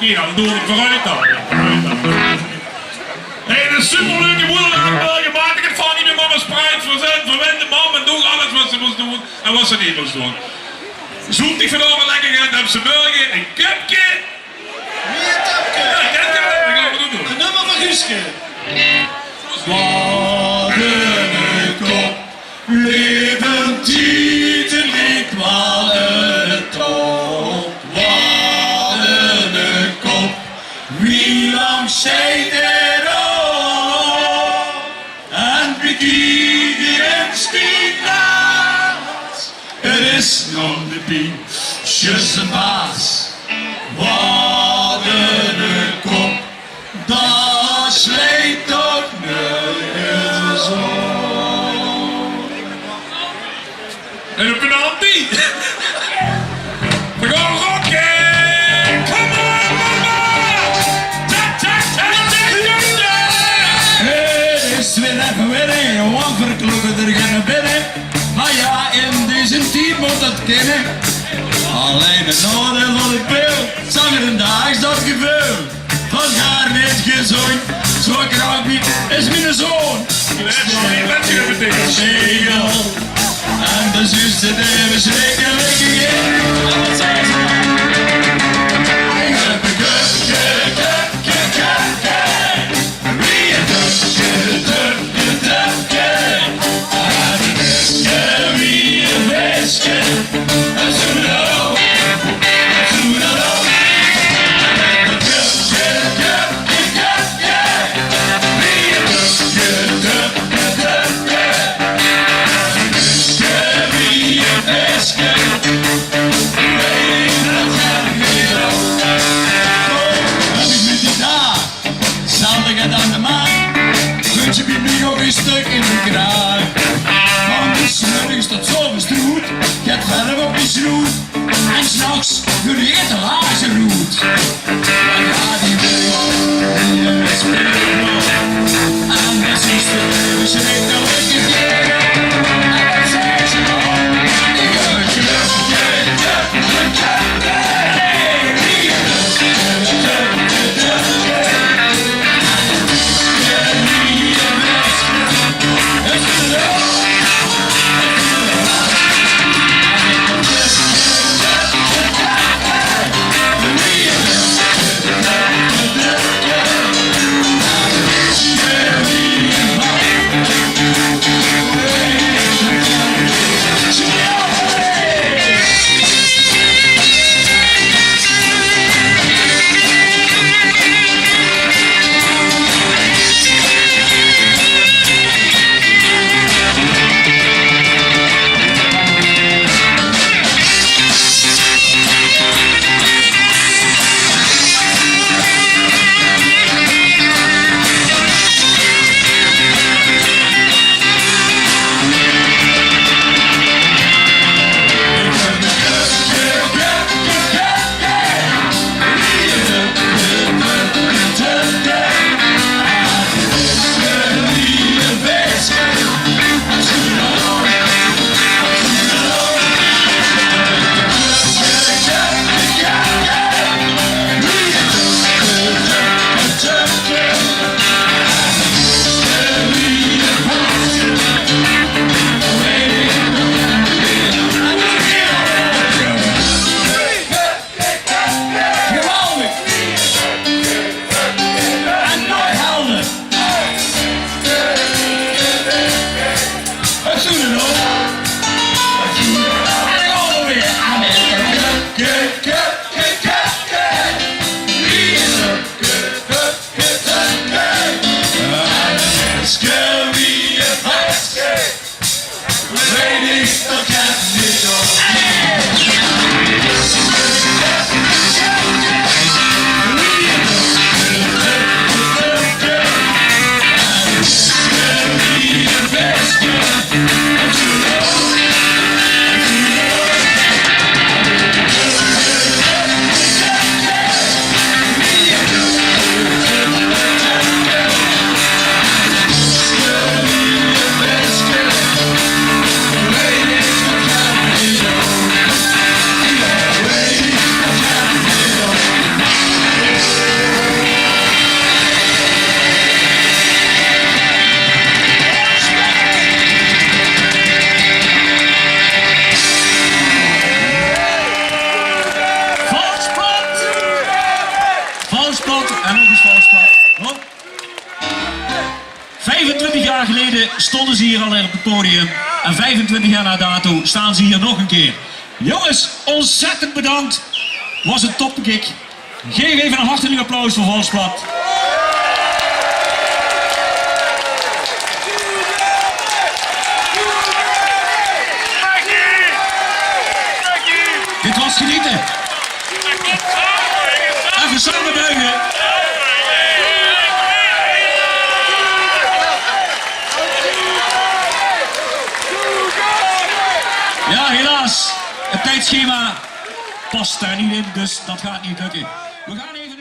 Oké, dan doe ik vooruit dan. Hé, dat is superleuke moederdag gemaakt. Ik heb van niet meer mama spruit, verzend, verwende mam en doe alles wat ze moest doen en wat ze niet moest doen. Zoekt ik vanavond lekker gaan op zijn burger en Köpke. Wie Töpke? Ja, dat kan ik. Ik ga het doen. Een nummer van Guuske. Wat een kop, levend tieten liep maar het top. Wat een kop, wie lang zijt er op? En bekiek hier in spinaat, er is nog de pietjes een baas. Wat een kop, dat sleet toch nergens op. En een penalty. We gaan rocken. Come on, mama. Tak, tak, tak, tak, Het is weer even winnen, want verkloppen er geen binnen. Maar ja, in deze team moet het kennen. Alleen het noorden van het beeld, zag er een daags dat gevoel. Van haar niet gezond, zo krank niet is mijn zoon. Zegel, en de zuster even schrikkelijk gegeven. Wat zijn ze dan? Köpke, Köpke, Köpke. Wie een Töpke, Töpke, Töpke. En een weske, wie een weske. En zo nou, en zo nou. Wie een weske, jaar geleden stonden ze hier al op het podium. En 25 jaar na dato staan ze hier nog een keer. Jongens, ontzettend bedankt. Was een topgig. Geef even een hartelijk applaus voor Valsj Plat. Dit was genieten. Even samen buigen. Ja, helaas. Het tijdschema past daar niet in, dus dat gaat niet lukken. We gaan even...